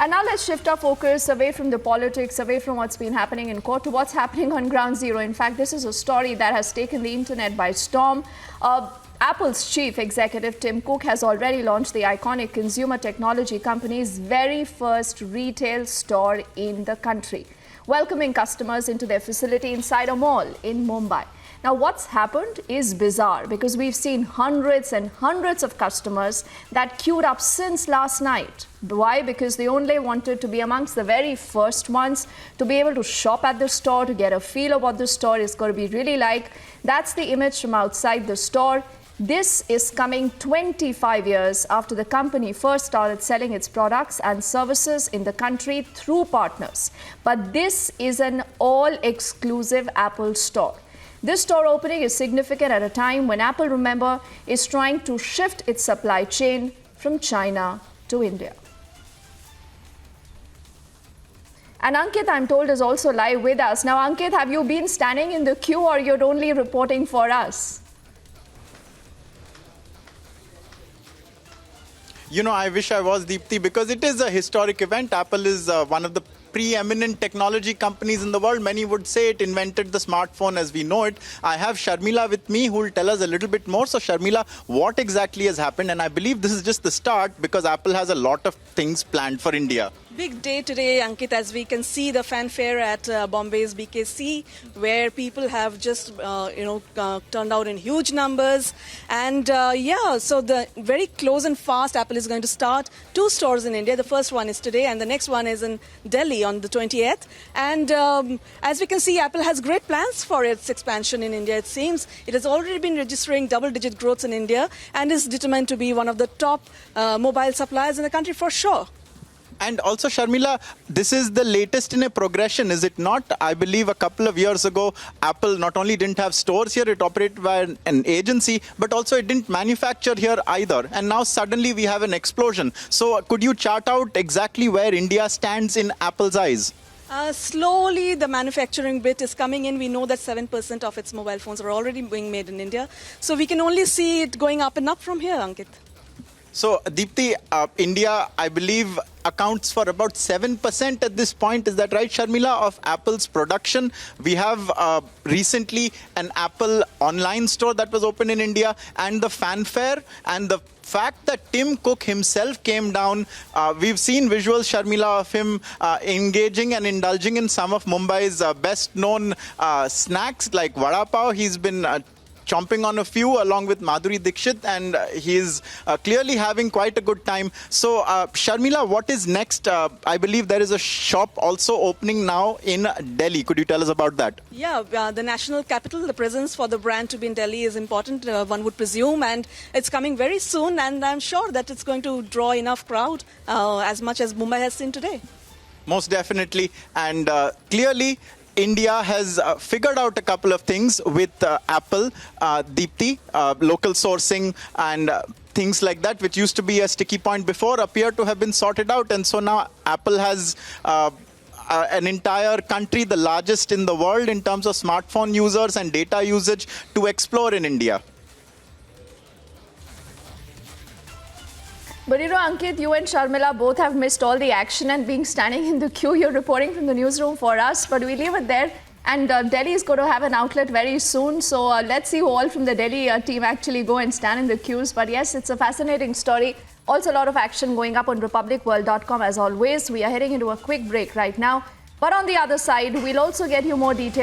And now let's shift our focus away from the politics, away from what's been happening in court to what's happening on ground zero. In fact, this is a story that has taken the internet by storm. Apple's chief executive Tim Cook has already launched the iconic consumer technology company's very first retail store in the country, welcoming customers into their facility inside a mall in Mumbai. Now, what's happened is bizarre because we've seen hundreds and hundreds of customers that queued up since last night. Why? Because they only wanted to be amongst the very first ones to be able to shop at the store, to get a feel of what the store is going to be really like. That's the image from outside the store. This is coming 25 years after the company first started selling its products and services in the country through partners. But this is an all-exclusive Apple store. This store opening is significant at a time when Apple, remember, is trying to shift its supply chain from China to India. And Ankit, I'm told, is also live with us. Now, Ankit, have you been standing in the queue or you're only reporting for us? You know, I wish I was, Deepthi, because it is a historic event. Apple is one of the preeminent technology companies in the world. Many would say it invented the smartphone as we know it. I have Sharmila with me who will tell us a little bit more. So Sharmila, what exactly has happened? And I believe this is just the start because Apple has a lot of things planned for India. Big day today, Ankit, as we can see the fanfare at Bombay's BKC, where people have just, turned out in huge numbers. And so the very close and fast, Apple is going to start 2 stores in India. The first one is today and the next one is in Delhi on the 20th. And as we can see, Apple has great plans for its expansion in India. It seems it has already been registering double-digit growth in India and is determined to be one of the top mobile suppliers in the country for sure. And also, Sharmila, this is the latest in a progression, is it not? I believe a couple of years ago, Apple not only didn't have stores here, it operated by an agency, but also it didn't manufacture here either. And now suddenly we have an explosion. So could you chart out exactly where India stands in Apple's eyes? Slowly, the manufacturing bit is coming in. We know that 7% of its mobile phones are already being made in India. So we can only see it going up and up from here, Ankit. So, Deepthi, India, I believe, accounts for about 7% at this point. Is that right, Sharmila, of Apple's production? We have recently an Apple online store that was open in India, and the fanfare and the fact that Tim Cook himself came down. We've seen visuals, Sharmila, of him engaging and indulging in some of Mumbai's best-known snacks like vada pav. He's been chomping on a few along with Madhuri Dixit, and he's clearly having quite a good time. So, Sharmila, what is next? I believe there is a shop also opening now in Delhi. Could you tell us about that? Yeah, the national capital, the presence for the brand to be in Delhi is important, one would presume, and it's coming very soon, and I'm sure that it's going to draw enough crowd as much as Mumbai has seen today. Most definitely, and clearly, India has figured out a couple of things with Apple, Deepthi, local sourcing and things like that, which used to be a sticky point before, appear to have been sorted out. And so now Apple has an entire country, the largest in the world in terms of smartphone users and data usage, to explore in India. But you know, Ankit, you and Sharmila both have missed all the action and being standing in the queue. You're reporting from the newsroom for us, but we leave it there. And Delhi is going to have an outlet very soon. So let's see who all from the Delhi team actually go and stand in the queues. But yes, it's a fascinating story. Also, a lot of action going up on republicworld.com as always. We are heading into a quick break right now. But on the other side, we'll also get you more details.